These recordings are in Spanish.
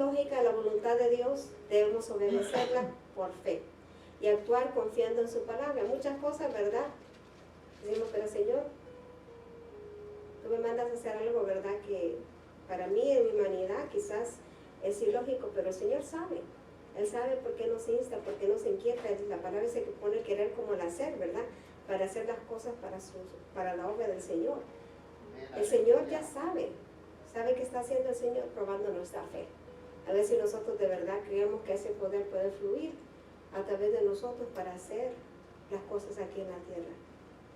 lógica la voluntad de Dios, debemos obedecerla por fe y actuar confiando en su palabra. Muchas cosas, ¿verdad? Decimos, pero Señor, tú me mandas a hacer algo, ¿verdad? Que para mí, en mi humanidad, quizás es ilógico, pero el Señor sabe. Él sabe por qué nos insta, por qué nos inquieta. La palabra dice que pone el querer como el hacer, ¿verdad? Para hacer las cosas para la obra del Señor. El Señor ya sabe qué está haciendo el Señor, probando nuestra fe. A ver si nosotros de verdad creemos que ese poder puede fluir a través de nosotros para hacer las cosas aquí en la tierra.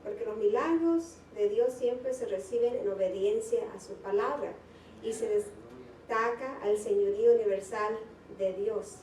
Porque los milagros de Dios siempre se reciben en obediencia a su palabra y se destaca al señorío universal de Dios.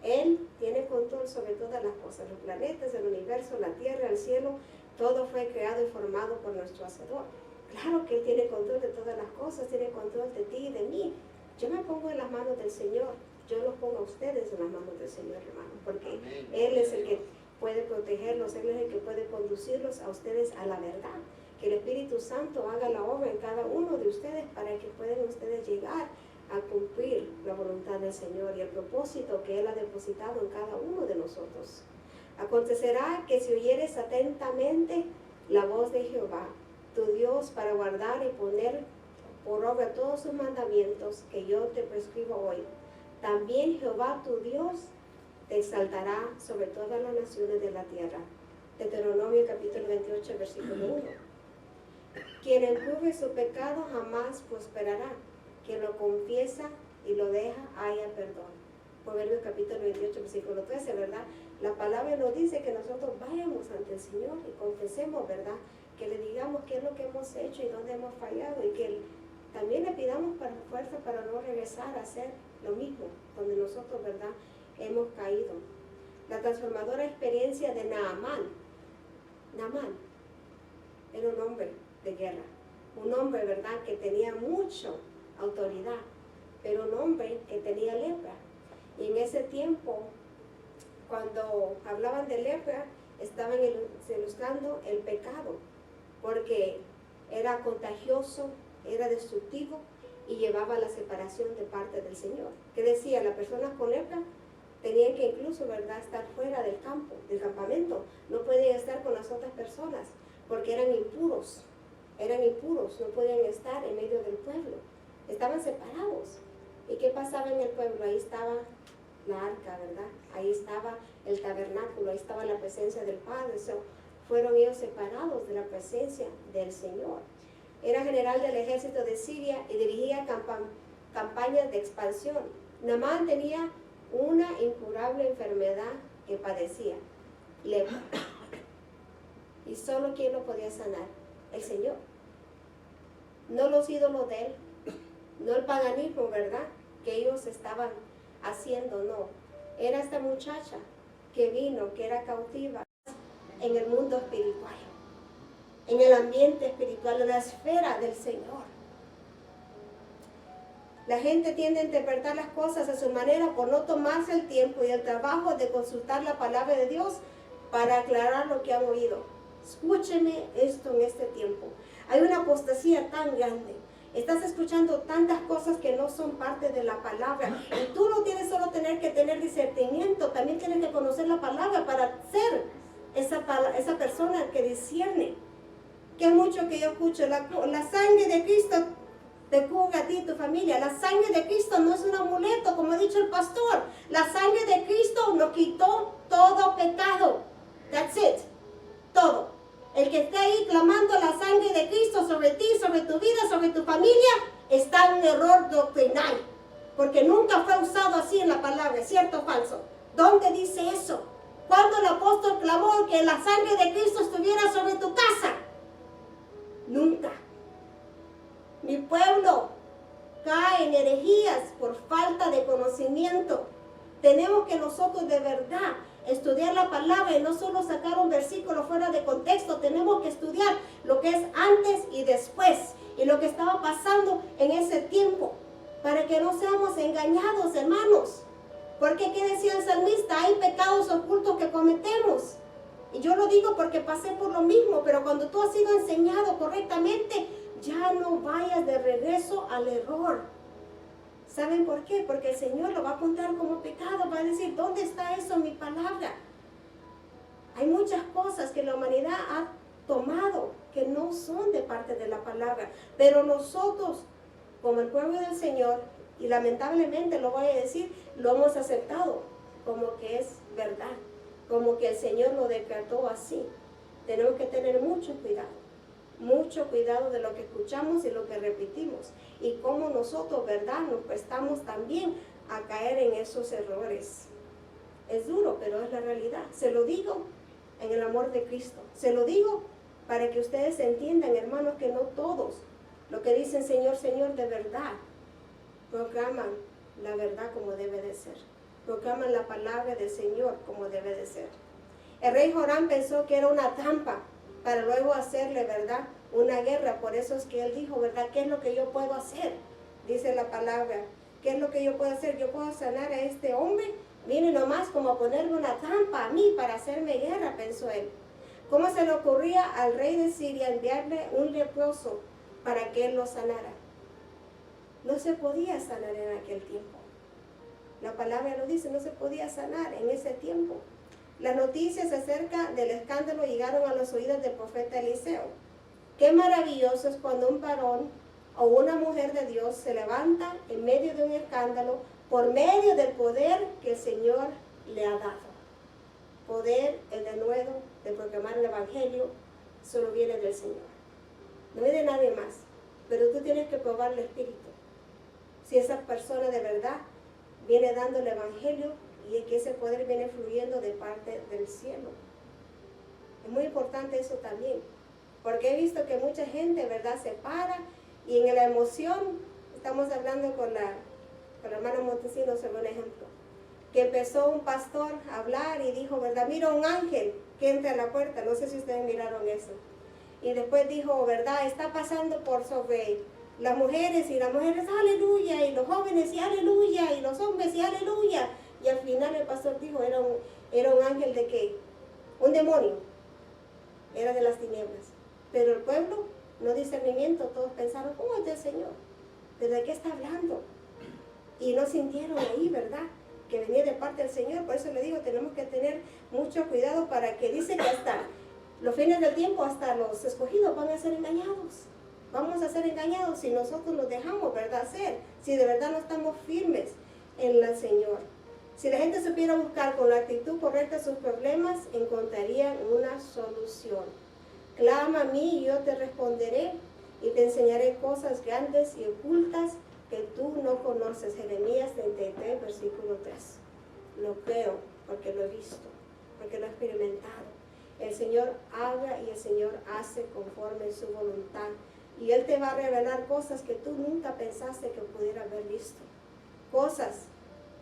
Él tiene control sobre todas las cosas, los planetas, el universo, la tierra, el cielo, todo fue creado y formado por nuestro Hacedor. Claro que Él tiene control de todas las cosas, tiene control de ti y de mí. Yo me pongo en las manos del Señor, yo los pongo a ustedes en las manos del Señor, hermano, porque Él es el que puede protegerlos, Él es el que puede conducirlos a ustedes a la verdad. Que el Espíritu Santo haga la obra en cada uno de ustedes para que puedan ustedes llegar a cumplir la voluntad del Señor y el propósito que Él ha depositado en cada uno de nosotros. Acontecerá que si oyeres atentamente la voz de Jehová, tu Dios, para guardar y poner por obra todos sus mandamientos que yo te prescribo hoy, también Jehová tu Dios te exaltará sobre todas las naciones de la tierra. Deuteronomio capítulo 28, versículo 1. Quien encubre su pecado jamás prosperará. Quien lo confiesa y lo deja, haya perdón. Proverbios capítulo 28, versículo 13, ¿verdad? La palabra nos dice que nosotros vayamos ante el Señor y confesemos, ¿verdad? Que le digamos qué es lo que hemos hecho y dónde hemos fallado, y que también le pidamos para fuerza para no regresar a hacer lo mismo, donde nosotros, ¿verdad?, hemos caído. La transformadora experiencia de Naamán. Naamán era un hombre de guerra, un hombre, ¿verdad?, que tenía mucha autoridad, pero un hombre que tenía lepra. Y en ese tiempo, cuando hablaban de lepra, estaban ilustrando el pecado, porque era contagioso, era destructivo y llevaba a la separación de parte del Señor. ¿Qué decía? Las personas con lepra tenían que incluso, ¿verdad?, estar fuera del campo, del campamento. No podían estar con las otras personas porque eran impuros, no podían estar en medio del pueblo. Estaban separados. ¿Y qué pasaba en el pueblo? Ahí estaba la arca, ¿verdad? Ahí estaba el tabernáculo, ahí estaba la presencia del Padre. Fueron ellos separados de la presencia del Señor. Era general del ejército de Siria y dirigía campañas de expansión. Naamán tenía una incurable enfermedad que padecía, lepra. Y solo ¿quién lo podía sanar? El Señor. No los ídolos de él, no el paganismo, ¿verdad?, que ellos estaban haciendo, no. Era esta muchacha que vino, que era cautiva en el mundo espiritual, en el ambiente espiritual, en la esfera del Señor. La gente tiende a interpretar las cosas a su manera por no tomarse el tiempo y el trabajo de consultar la palabra de Dios para aclarar lo que han oído. Escúcheme esto en este tiempo. Hay una apostasía tan grande. Estás escuchando tantas cosas que no son parte de la palabra. Y tú no tienes solo que tener discernimiento, también tienes que conocer la palabra para ser esa persona que discierne. Que mucho que yo escucho, la sangre de Cristo te cubre a ti y tu familia. La sangre de Cristo no es un amuleto, como ha dicho el pastor. La sangre de Cristo nos quitó todo pecado. That's it. Todo. El que esté ahí clamando la sangre de Cristo sobre ti, sobre tu vida, sobre tu familia, está en un error doctrinal. Porque nunca fue usado así en la palabra, ¿cierto o falso? ¿Dónde dice eso? ¿Cuándo el apóstol clamó que la sangre de Cristo estuviera sobre tu casa? Nunca. Mi pueblo cae en herejías por falta de conocimiento. Tenemos que nosotros de verdad estudiar la palabra y no solo sacar un versículo fuera de contexto. Tenemos que estudiar lo que es antes y después y lo que estaba pasando en ese tiempo para que no seamos engañados, hermanos. Porque ¿qué decía el salmista? Hay pecados ocultos que cometemos. Y yo lo digo porque pasé por lo mismo, pero cuando tú has sido enseñado correctamente, ya no vayas de regreso al error. ¿Saben por qué? Porque el Señor lo va a contar como pecado, va a decir, ¿dónde está eso en mi palabra? Hay muchas cosas que la humanidad ha tomado que no son de parte de la palabra, pero nosotros, como el pueblo del Señor, y lamentablemente lo voy a decir, lo hemos aceptado como que es verdad, como que el Señor lo decretó así. Tenemos que tener mucho cuidado de lo que escuchamos y lo que repetimos, y cómo nosotros, ¿verdad?, nos prestamos también a caer en esos errores. Es duro, pero es la realidad. Se lo digo en el amor de Cristo. Se lo digo para que ustedes entiendan, hermanos, que no todos lo que dicen Señor, Señor, de verdad proclaman la verdad como debe de ser. Proclaman la palabra del Señor como debe de ser. El rey Joram pensó que era una trampa para luego hacerle, ¿verdad?, una guerra. Por eso es que él dijo, ¿verdad?, ¿qué es lo que yo puedo hacer? Dice la palabra, ¿qué es lo que yo puedo hacer? Yo puedo sanar a este hombre. Viene nomás como a ponerme una trampa a mí para hacerme guerra, pensó él. ¿Cómo se le ocurría al rey de Siria enviarle un leproso para que él lo sanara? No se podía sanar en aquel tiempo. La palabra lo dice, no se podía sanar en ese tiempo. Las noticias acerca del escándalo llegaron a los oídos del profeta Eliseo. Qué maravilloso es cuando un varón o una mujer de Dios se levanta en medio de un escándalo por medio del poder que el Señor le ha dado. Poder, el denuedo de proclamar el Evangelio, solo viene del Señor. No viene de nadie más. Pero tú tienes que probar el Espíritu. Si esa persona de verdad viene dando el Evangelio y que ese poder viene fluyendo de parte del cielo. Es muy importante eso también. Porque he visto que mucha gente, ¿verdad?, se para y en la emoción, estamos hablando con la hermana Montesino sobre un ejemplo, que empezó un pastor a hablar y dijo, ¿verdad?, mira un ángel que entra a la puerta. No sé si ustedes miraron eso. Y después dijo, ¿verdad?, está pasando por sobre las mujeres, y las mujeres, aleluya, y los jóvenes, y aleluya, y los hombres, y aleluya. Y al final el pastor dijo, era un ángel de qué, un demonio, era de las tinieblas. Pero el pueblo, no discernimiento, todos pensaron, ¿cómo es del Señor? ¿De qué está hablando? Y no sintieron ahí, ¿verdad?, que venía de parte del Señor. Por eso le digo, tenemos que tener mucho cuidado, para que dice que hasta los fines del tiempo, hasta los escogidos van a ser engañados. Vamos a ser engañados si nosotros nos dejamos, ¿verdad?, hacer, si de verdad no estamos firmes en el Señor. Si la gente supiera buscar con la actitud correcta sus problemas, encontrarían una solución. Clama a mí y yo te responderé y te enseñaré cosas grandes y ocultas que tú no conoces. Jeremías 33, versículo 3. Lo creo porque lo he visto, porque lo he experimentado. El Señor habla y el Señor hace conforme su voluntad. Y Él te va a revelar cosas que tú nunca pensaste que pudiera haber visto. Cosas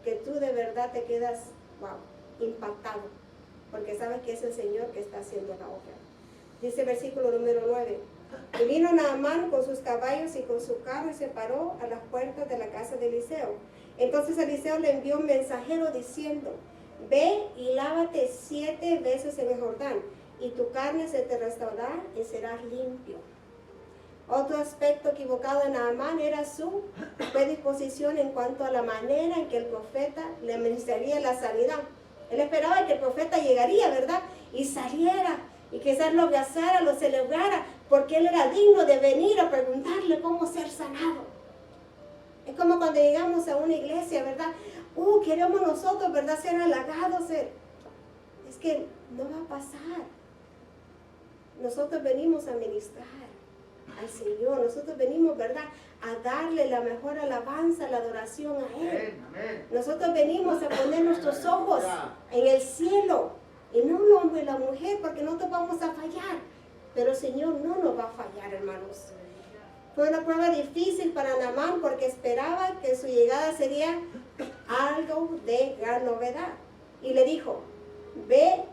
que tú de verdad te quedas, wow, impactado, porque sabes que es el Señor que está haciendo la obra. Dice el versículo número 9. Y vino Naamán con sus caballos y con su carro y se paró a las puertas de la casa de Eliseo. Entonces Eliseo le envió un mensajero diciendo, ve y lávate 7 veces en el Jordán, y tu carne se te restaurará y serás limpio. Otro aspecto equivocado de Naamán era su predisposición en cuanto a la manera en que el profeta le administraría la sanidad. Él esperaba que el profeta llegaría, ¿verdad?, y saliera, y quizás lo abrazara, lo celebrara, porque él era digno de venir a preguntarle cómo ser sanado. Es como cuando llegamos a una iglesia, ¿verdad? Queremos nosotros, ¿verdad?, ser halagados. Es que no va a pasar. Nosotros venimos a ministrar al Señor. Nosotros venimos, ¿verdad?, a darle la mejor alabanza, la adoración a Él. Amén. Nosotros venimos a poner nuestros ojos en el cielo, y no el hombre y la mujer, porque no te vamos a fallar. Pero el Señor no nos va a fallar, hermanos. Fue una prueba difícil para Naamán, porque esperaba que su llegada sería algo de gran novedad. Y le dijo, ve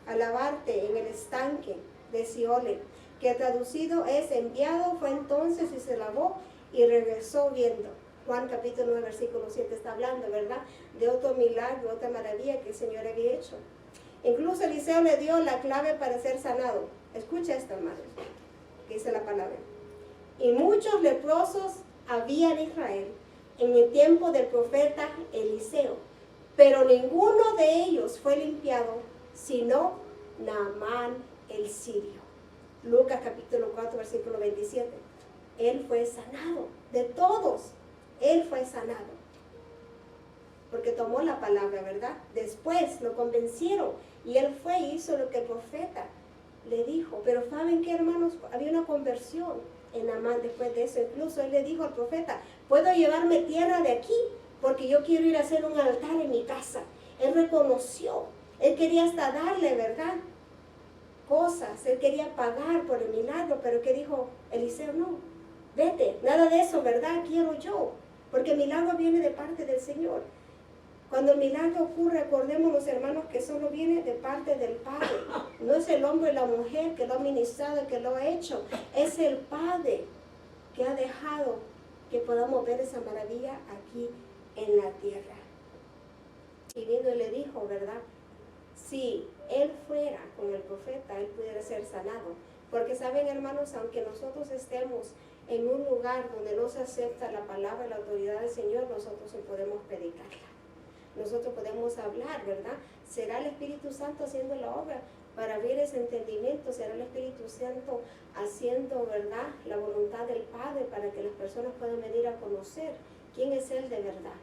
a lavarte en el estanque de Siloé, que traducido es enviado. Fue entonces y se lavó y regresó viendo. Juan capítulo 9, versículo 7 está hablando, ¿verdad?, de otro milagro, otra maravilla que el Señor había hecho. Incluso Eliseo le dio la clave para ser sanado. Escucha esto, hermanos, que dice la palabra. Y muchos leprosos había en Israel, en el tiempo del profeta Eliseo, pero ninguno de ellos fue limpiado, sino Naamán el sirio. Lucas capítulo 4, versículo 27. Él fue sanado, de todos, él fue sanado. Porque tomó la palabra, ¿verdad? Después lo convencieron y él fue y hizo lo que el profeta le dijo. Pero ¿saben qué, hermanos? Había una conversión en Naamán después de eso. Incluso él le dijo al profeta, puedo llevarme tierra de aquí porque yo quiero ir a hacer un altar en mi casa. Él reconoció, él quería hasta darle, ¿verdad?, cosas, él quería pagar por el milagro, pero ¿qué dijo Eliseo? No, vete, nada de eso, ¿verdad? Quiero yo, porque el milagro viene de parte del Señor. Cuando el milagro ocurre, recordemos, hermanos, que solo viene de parte del Padre. No es el hombre y la mujer que lo ha ministrado, que lo ha hecho. Es el Padre que ha dejado que podamos ver esa maravilla aquí en la tierra. Y vino y le dijo, ¿verdad? Si él fuera con el profeta, él pudiera ser sanado. Porque saben, hermanos, aunque nosotros estemos en un lugar donde no se acepta la palabra y la autoridad del Señor, nosotros sí podemos predicarla. Nosotros podemos hablar, ¿verdad? Será el Espíritu Santo haciendo la obra para abrir ese entendimiento. Será el Espíritu Santo haciendo, ¿verdad?, la voluntad del Padre para que las personas puedan venir a conocer quién es Él de verdad.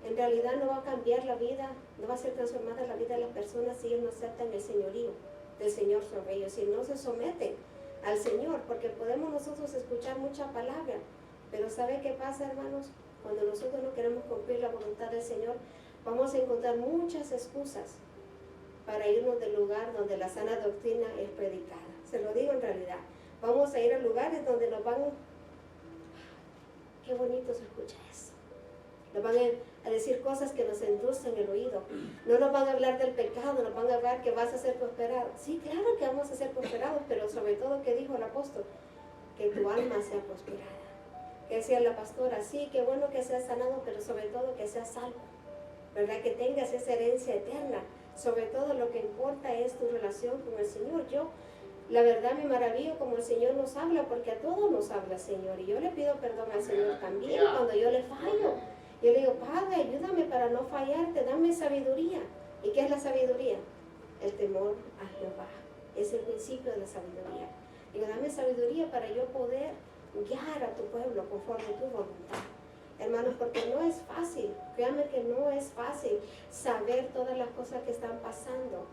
En realidad no va a cambiar la vida, no va a ser transformada la vida de las personas si ellos no aceptan el señorío del Señor sobre ellos, si no se someten al Señor, porque podemos nosotros escuchar mucha palabra, pero ¿sabe qué pasa, hermanos? Cuando nosotros no queremos cumplir la voluntad del Señor, vamos a encontrar muchas excusas para irnos del lugar donde la sana doctrina es predicada. Se lo digo en realidad. Vamos a ir a lugares donde nos van, qué bonito se escucha eso. Nos van a decir cosas que nos endulzan el oído. No nos van a hablar del pecado, nos van a hablar que vas a ser prosperado. Sí, claro que vamos a ser prosperados, pero sobre todo, ¿qué dijo el apóstol? Que tu alma sea prosperada. Que decía la pastora, sí, qué bueno que seas sanado, pero sobre todo que seas salvo, ¿verdad? Que tengas esa herencia eterna. Sobre todo lo que importa es tu relación con el Señor. Yo, la verdad, me maravillo como el Señor nos habla, porque a todos nos habla el Señor. Y yo le pido perdón al Señor también cuando yo le fallo. Yo le digo, Padre, ayúdame para no fallarte, dame sabiduría. ¿Y qué es la sabiduría? El temor a Jehová. Es el principio de la sabiduría. Digo, dame sabiduría para yo poder guiar a tu pueblo conforme a tu voluntad. Hermanos, porque no es fácil, créanme que no es fácil saber todas las cosas que están pasando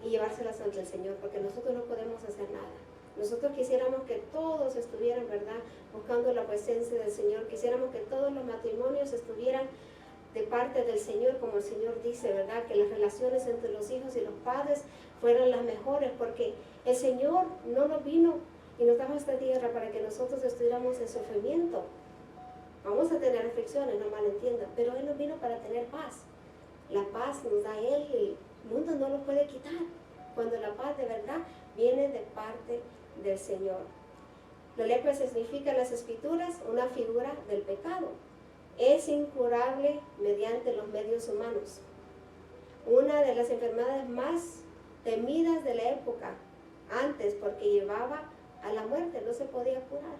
y llevárselas ante el Señor, porque nosotros no podemos hacer nada. Nosotros quisiéramos que todos estuvieran, ¿verdad?, buscando la presencia del Señor. Quisiéramos que todos los matrimonios estuvieran de parte del Señor, como el Señor dice, ¿verdad?, que las relaciones entre los hijos y los padres fueran las mejores, porque el Señor no nos vino y nos trajo a esta tierra para que nosotros estuviéramos en sufrimiento. Vamos a tener aflicciones, no malentiendan, pero Él nos vino para tener paz. La paz nos da Él y el mundo no lo puede quitar. Cuando la paz de verdad viene de parte del Señor. La lepra significa en las Escrituras una figura del pecado. Es incurable mediante los medios humanos. Una de las enfermedades más temidas de la época, antes porque llevaba a la muerte, no se podía curar.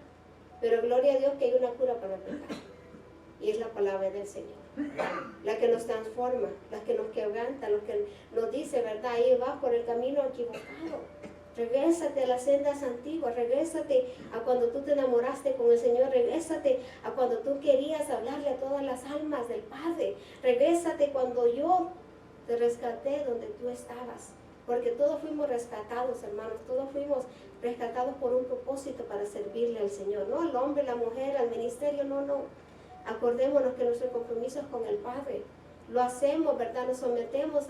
Pero gloria a Dios que hay una cura para el pecado. Y es la palabra del Señor. La que nos transforma, la que nos quebranta, lo que nos dice, ¿verdad? Ahí vas por el camino equivocado. Regrésate a las sendas antiguas, regrésate a cuando tú te enamoraste con el Señor, regrésate a cuando tú querías hablarle a todas las almas del Padre, regrésate cuando yo te rescaté donde tú estabas. Porque todos fuimos rescatados, hermanos, todos fuimos rescatados por un propósito para servirle al Señor. No al hombre, la mujer, al ministerio, no. Acordémonos que nuestro compromiso es con el Padre. Lo hacemos, ¿verdad? Nos sometemos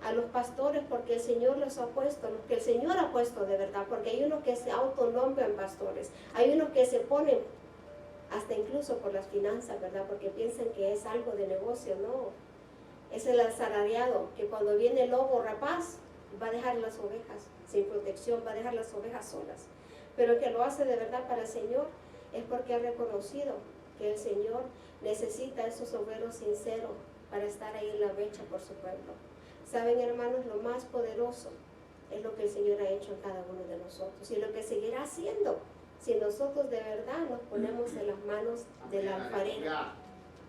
a los pastores porque el Señor los ha puesto, los que el Señor ha puesto de verdad, porque hay unos que se autonombran pastores, hay unos que se ponen hasta incluso por las finanzas, ¿verdad? Porque piensan que es algo de negocio, no. Es el asalariado que cuando viene el lobo rapaz, va a dejar las ovejas sin protección, va a dejar las ovejas solas. Pero el que lo hace de verdad para el Señor es porque ha reconocido que el Señor necesita esos obreros sinceros para estar ahí en la brecha por su pueblo. Saben, hermanos, lo más poderoso es lo que el Señor ha hecho en cada uno de nosotros y lo que seguirá haciendo si nosotros de verdad nos ponemos en las manos del alfarero.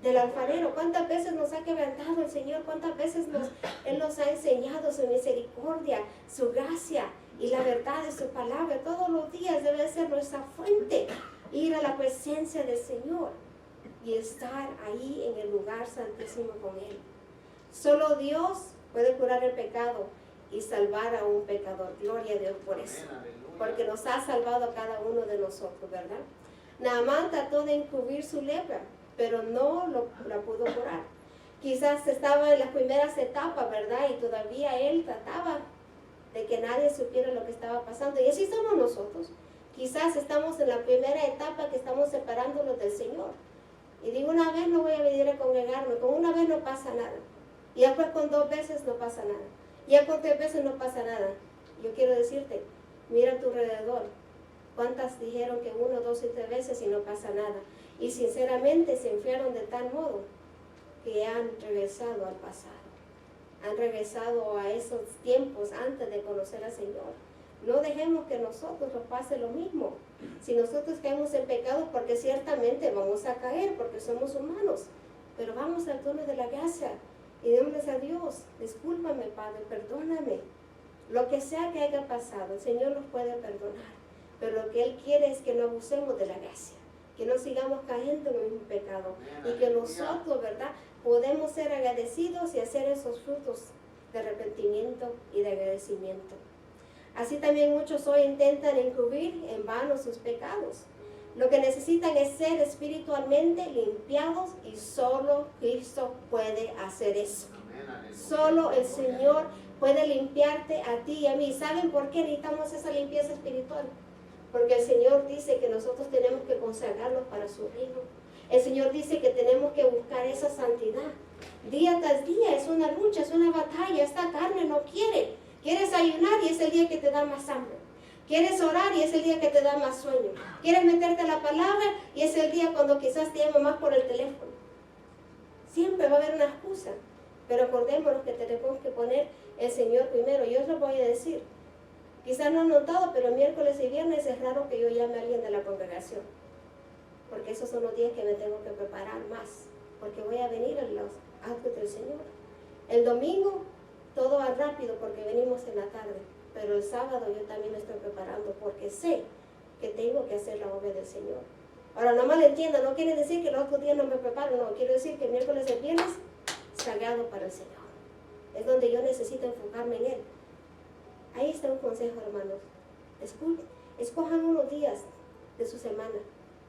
del alfarero. ¿Cuántas veces nos ha quebrantado el Señor? ¿Cuántas veces Él nos ha enseñado su misericordia, su gracia y la verdad de su palabra? Todos los días debe ser nuestra fuente, ir a la presencia del Señor y estar ahí en el lugar santísimo con Él. Solo Dios puede curar el pecado y salvar a un pecador. Gloria a Dios por eso, porque nos ha salvado a cada uno de nosotros, ¿verdad? Naamán trató de encubrir su lepra, pero no la pudo curar. Quizás estaba en las primeras etapas, ¿verdad? Y todavía él trataba de que nadie supiera lo que estaba pasando. Y así somos nosotros. Quizás estamos en la primera etapa que estamos separándonos del Señor. Y digo, una vez no voy a venir a congregarme, con una vez no pasa nada. Y después con 2 veces no pasa nada. Y ya con 3 veces no pasa nada. Yo quiero decirte, mira a tu alrededor. ¿Cuántas dijeron que 1, 2 y 3 veces y no pasa nada? Y sinceramente se enfriaron de tal modo que han regresado al pasado. Han regresado a esos tiempos antes de conocer al Señor. No dejemos que nosotros nos pase lo mismo. Si nosotros caemos en pecado, porque ciertamente vamos a caer, porque somos humanos. Pero vamos al trono de la gracia y démosles a Dios. Discúlpame, Padre, perdóname. Lo que sea que haya pasado, el Señor nos puede perdonar. Pero lo que Él quiere es que no abusemos de la gracia, que no sigamos cayendo en el mismo pecado y que nosotros, ¿verdad?, podemos ser agradecidos y hacer esos frutos de arrepentimiento y de agradecimiento. Así también muchos hoy intentan encubrir en vano sus pecados. Lo que necesitan es ser espiritualmente limpiados y solo Cristo puede hacer eso. Solo el Señor puede limpiarte a ti y a mí. ¿Saben por qué necesitamos esa limpieza espiritual? Porque el Señor dice que nosotros tenemos que consagrarnos para su reino. El Señor dice que tenemos que buscar esa santidad. Día tras día es una lucha, es una batalla. Esta carne no quiere. Quieres ayunar y es el día que te da más hambre. Quieres orar y es el día que te da más sueño. Quieres meterte a la palabra y es el día cuando quizás te llama más por el teléfono. Siempre va a haber una excusa. Pero acordémonos que tenemos que poner el Señor primero. Yo os lo voy a decir. Quizás no han notado, pero miércoles y viernes es raro que yo llame a alguien de la congregación. Porque esos son los días que me tengo que preparar más. Porque voy a venir a los actos del Señor. El domingo todo va rápido porque venimos en la tarde. Pero el sábado yo también me estoy preparando porque sé que tengo que hacer la obra del Señor. Ahora, no mal entienda, no quiere decir que los otros días no me preparo. No, quiero decir que miércoles y viernes sagrado para el Señor. Es donde yo necesito enfocarme en Él. Ahí está un consejo, hermanos. Escojan unos días de su semana.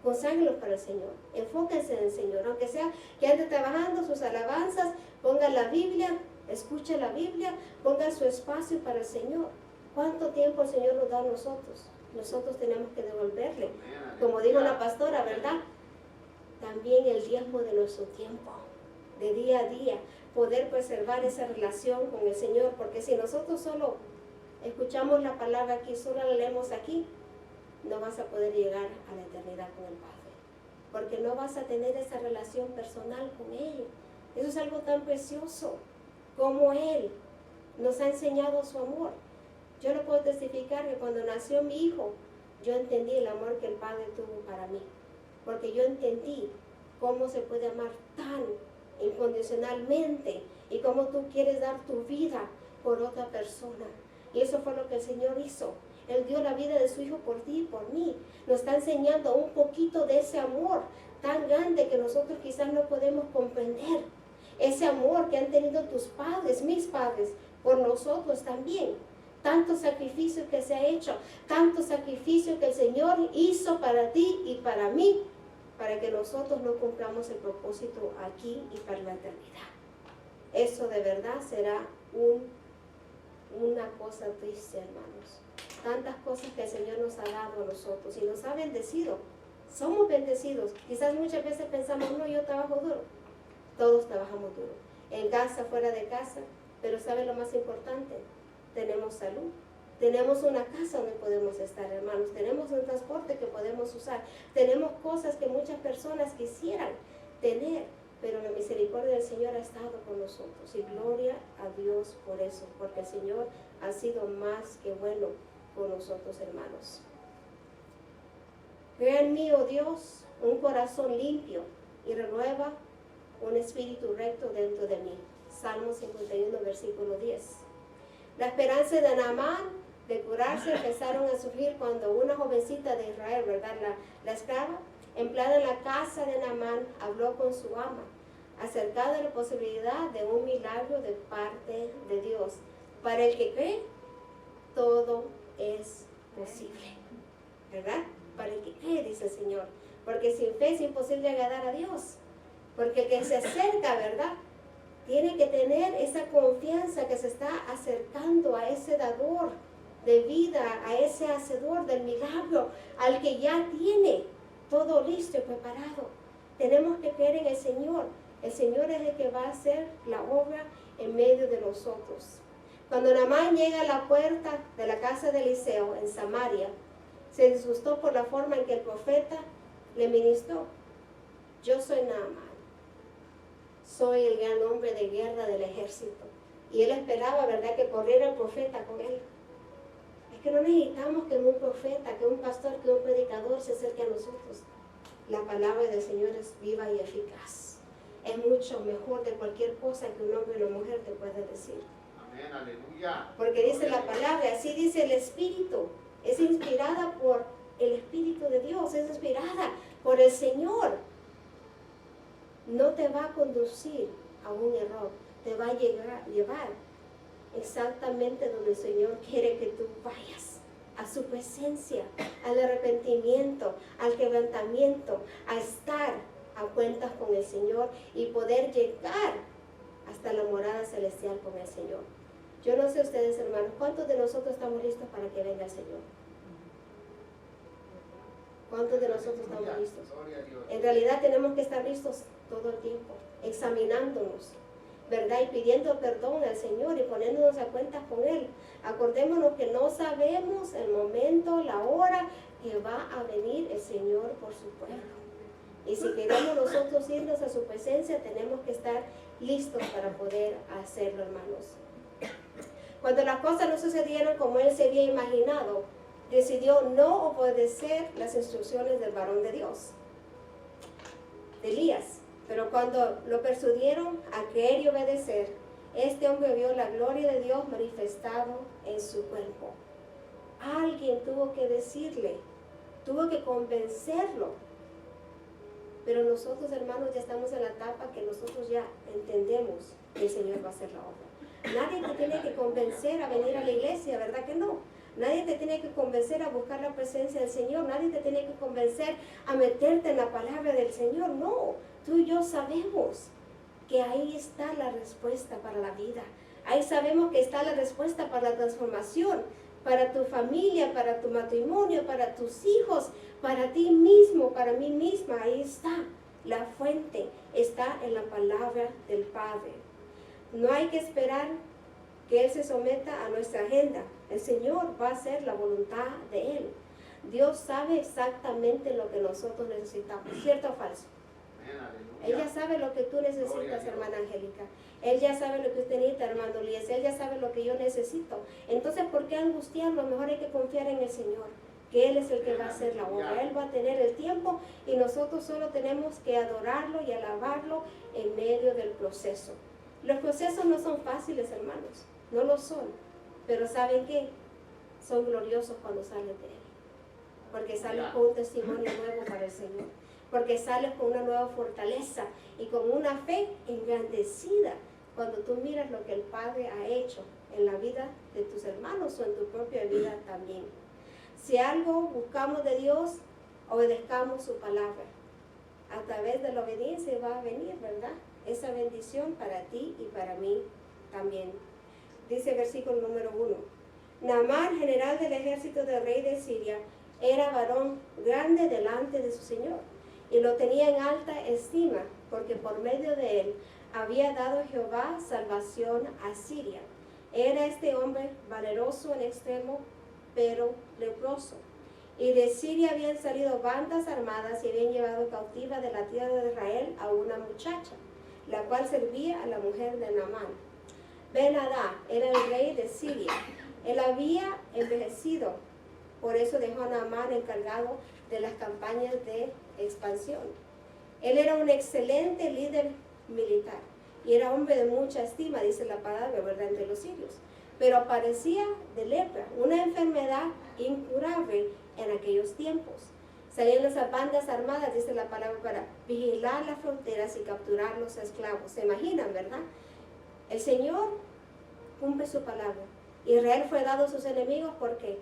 Conságrenlos para el Señor. Enfóquense en el Señor. Aunque sea que ande trabajando sus alabanzas, pongan la Biblia, escuchen la Biblia, pongan su espacio para el Señor. ¿Cuánto tiempo el Señor nos da a nosotros? Nosotros tenemos que devolverle. Como dijo la pastora, ¿verdad? También el diezmo de nuestro tiempo, de día a día, poder preservar esa relación con el Señor. Porque si nosotros solo escuchamos la palabra aquí, solo la leemos aquí, no vas a poder llegar a la eternidad con el Padre, porque no vas a tener esa relación personal con Él. Eso es algo tan precioso, como Él nos ha enseñado su amor. Yo no puedo testificar que cuando nació mi hijo, yo entendí el amor que el Padre tuvo para mí, porque yo entendí cómo se puede amar tan incondicionalmente y cómo tú quieres dar tu vida por otra persona. Y eso fue lo que el Señor hizo. Él dio la vida de su Hijo por ti y por mí. Nos está enseñando un poquito de ese amor tan grande que nosotros quizás no podemos comprender. Ese amor que han tenido tus padres, mis padres, por nosotros también. Tanto sacrificio que se ha hecho, tanto sacrificio que el Señor hizo para ti y para mí, para que nosotros no cumplamos el propósito aquí y para la eternidad. Eso de verdad será una cosa triste, hermanos. Tantas cosas que el Señor nos ha dado a nosotros y nos ha bendecido. Somos bendecidos. Quizás muchas veces pensamos, no, yo trabajo duro. Todos trabajamos duro. En casa, fuera de casa. Pero ¿sabe lo más importante? Tenemos salud. Tenemos una casa donde podemos estar, hermanos. Tenemos un transporte que podemos usar. Tenemos cosas que muchas personas quisieran tener. Pero la misericordia del Señor ha estado con nosotros. Y gloria a Dios por eso. Porque el Señor ha sido más que bueno con nosotros, hermanos. Crea en mí, oh Dios, un corazón limpio y renueva un espíritu recto dentro de mí. Salmo 51, versículo 10. La esperanza de Naamán de curarse empezaron a surgir cuando una jovencita de Israel, ¿verdad? La esclava, empleada en la casa de Naamán, habló con su ama acerca de la posibilidad de un milagro de parte de Dios. Para el que cree, todo es posible, ¿verdad? Para el que cree, dice el Señor. Porque sin fe es imposible agradar a Dios. Porque el que se acerca, ¿verdad?, tiene que tener esa confianza que se está acercando a ese dador de vida, a ese hacedor del milagro, al que ya tiene todo listo y preparado. Tenemos que creer en el Señor. El Señor es el que va a hacer la obra en medio de nosotros. Cuando Naamán llega a la puerta de la casa de Eliseo en Samaria, se disgustó por la forma en que el profeta le ministró. Yo soy Naamán. Soy el gran hombre de guerra del ejército. Y él esperaba, ¿verdad?, que corriera el profeta con él. Es que no necesitamos que un profeta, que un pastor, que un predicador se acerque a nosotros. La palabra del Señor es viva y eficaz. Es mucho mejor de cualquier cosa que un hombre o una mujer te pueda decir. Amén, aleluya. Porque dice la palabra, así dice el Espíritu. Es inspirada por el Espíritu de Dios, es inspirada por el Señor. No te va a conducir a un error, te va a llevar exactamente donde el Señor quiere que tú vayas, a su presencia, al arrepentimiento, al quebrantamiento, a estar a cuentas con el Señor y poder llegar hasta la morada celestial con el Señor. Yo no sé ustedes, hermanos, ¿cuántos de nosotros estamos listos para que venga el Señor? ¿Cuántos de nosotros estamos listos? En realidad tenemos que estar listos todo el tiempo, examinándonos, ¿verdad? Y pidiendo perdón al Señor y poniéndonos a cuentas con Él. Acordémonos que no sabemos el momento, la hora que va a venir el Señor por su pueblo. Y si queremos nosotros irnos a su presencia, tenemos que estar listos para poder hacerlo, hermanos. Cuando las cosas no sucedieron como él se había imaginado, decidió no obedecer las instrucciones del varón de Dios, de Elías. Pero cuando lo persuadieron a creer y obedecer, este hombre vio la gloria de Dios manifestado en su cuerpo. Alguien tuvo que decirle, tuvo que convencerlo. Pero nosotros, hermanos, ya estamos en la etapa que nosotros ya entendemos que el Señor va a hacer la obra. Nadie te tiene que convencer a venir a la iglesia, ¿verdad que no? Nadie te tiene que convencer a buscar la presencia del Señor. Nadie te tiene que convencer a meterte en la palabra del Señor. No, tú y yo sabemos que ahí está la respuesta para la vida. Ahí sabemos que está la respuesta para la transformación, para tu familia, para tu matrimonio, para tus hijos, para ti mismo, para mí misma. Ahí está la fuente, está en la palabra del Padre. No hay que esperar que Él se someta a nuestra agenda. El Señor va a hacer la voluntad de Él. Dios sabe exactamente lo que nosotros necesitamos. ¿Cierto o falso? Él ya sabe lo que tú necesitas, hermana Angélica. Él ya sabe lo que usted necesita, hermano Elías. Él ya sabe lo que yo necesito. Entonces, ¿por qué angustiarlo? Mejor hay que confiar en el Señor, que Él es el que va a hacer la obra. Él va a tener el tiempo y nosotros solo tenemos que adorarlo y alabarlo en medio del proceso. Los procesos no son fáciles, hermanos. No lo son. Pero ¿saben qué? Son gloriosos cuando salen de Él. Porque sales con un testimonio nuevo para el Señor. Porque sales con una nueva fortaleza y con una fe engrandecida cuando tú miras lo que el Padre ha hecho en la vida de tus hermanos o en tu propia vida también. Si algo buscamos de Dios, obedezcamos su palabra. A través de la obediencia va a venir, ¿verdad? Esa bendición para ti y para mí también. Dice el versículo número 1. Naamán, general del ejército del rey de Siria, era varón grande delante de su señor y lo tenía en alta estima, porque por medio de él había dado Jehová salvación a Siria. Era este hombre valeroso en extremo, pero leproso. Y de Siria habían salido bandas armadas y habían llevado cautiva de la tierra de Israel a una muchacha, la cual servía a la mujer de Naamán. Ben-Hadad era el rey de Siria. Él había envejecido, por eso dejó a Naamán encargado de las campañas de expansión. Él era un excelente líder militar. Y era hombre de mucha estima, dice la palabra, ¿verdad?, entre los sirios. Pero padecía de lepra, una enfermedad incurable en aquellos tiempos. Salían las bandas armadas, dice la palabra, para vigilar las fronteras y capturar los esclavos. ¿Se imaginan, verdad? El Señor cumple su palabra. Israel fue dado a sus enemigos, ¿por qué?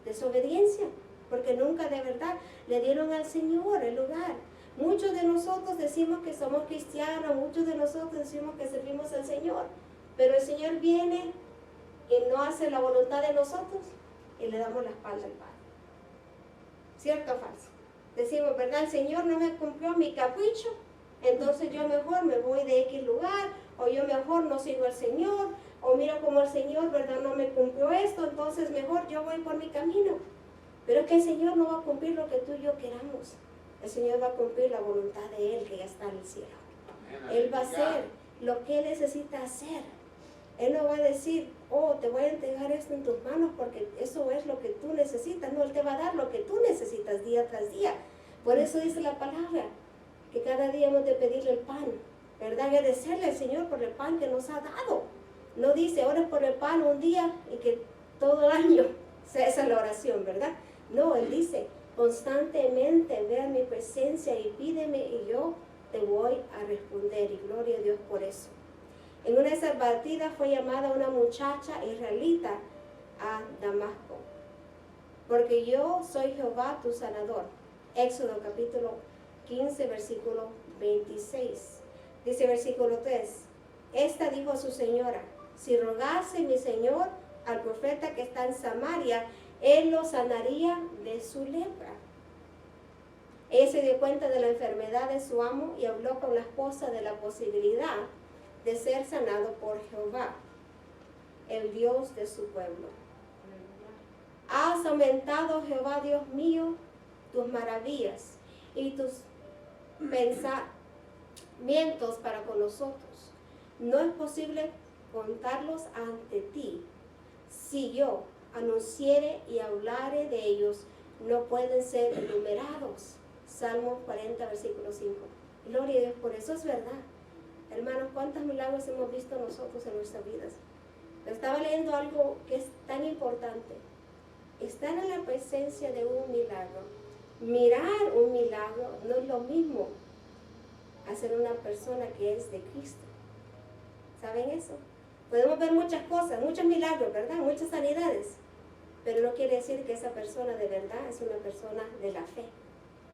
Desobediencia, porque nunca de verdad le dieron al Señor el lugar. Muchos de nosotros decimos que somos cristianos, muchos de nosotros decimos que servimos al Señor, pero el Señor viene y no hace la voluntad de nosotros y le damos la espalda al Padre. ¿Cierto o falso? Decimos, ¿verdad? El Señor no me cumplió mi capricho, entonces yo mejor me voy de X lugar, o yo mejor no sigo al Señor, o mira como el Señor, ¿verdad?, no me cumplió esto, entonces mejor yo voy por mi camino. Pero es que el Señor no va a cumplir lo que tú y yo queramos. El Señor va a cumplir la voluntad de Él que ya está en el cielo. Él va a hacer lo que Él necesita hacer. Él no va a decir, oh, te voy a entregar esto en tus manos porque eso es lo que tú necesitas. No, Él te va a dar lo que tú necesitas día tras día. Por eso dice la palabra, que cada día hemos de pedirle el pan, ¿verdad? Agradecerle al Señor por el pan que nos ha dado. No dice, ores por el pan un día y que todo el año sea esa la oración, ¿verdad? No, Él dice, constantemente vea mi presencia y pídeme y yo te voy a responder. Y gloria a Dios por eso. En una de esas partidas fue llamada una muchacha israelita a Damasco, porque yo soy Jehová tu sanador. Éxodo capítulo 15, versículo 26. Dice versículo 3, esta dijo a su señora, si rogase mi señor al profeta que está en Samaria, él lo sanaría de su lepra. Ella se dio cuenta de la enfermedad de su amo y habló con la esposa de la posibilidad de ser sanado por Jehová, el Dios de su pueblo. Has aumentado, Jehová Dios mío, tus maravillas y tus pensamientos para con nosotros. No es posible contarlos ante ti. Si yo anunciare y hablare de ellos, no pueden ser enumerados. Salmo 40, versículo 5. Gloria a Dios, por eso es verdad. Hermanos, ¿cuántos milagros hemos visto nosotros en nuestras vidas? Pero estaba leyendo algo que es tan importante. Estar en la presencia de un milagro, mirar un milagro, no es lo mismo a ser una persona que es de Cristo. ¿Saben eso? Podemos ver muchas cosas, muchos milagros, ¿verdad? Muchas sanidades. Pero no quiere decir que esa persona de verdad es una persona de la fe.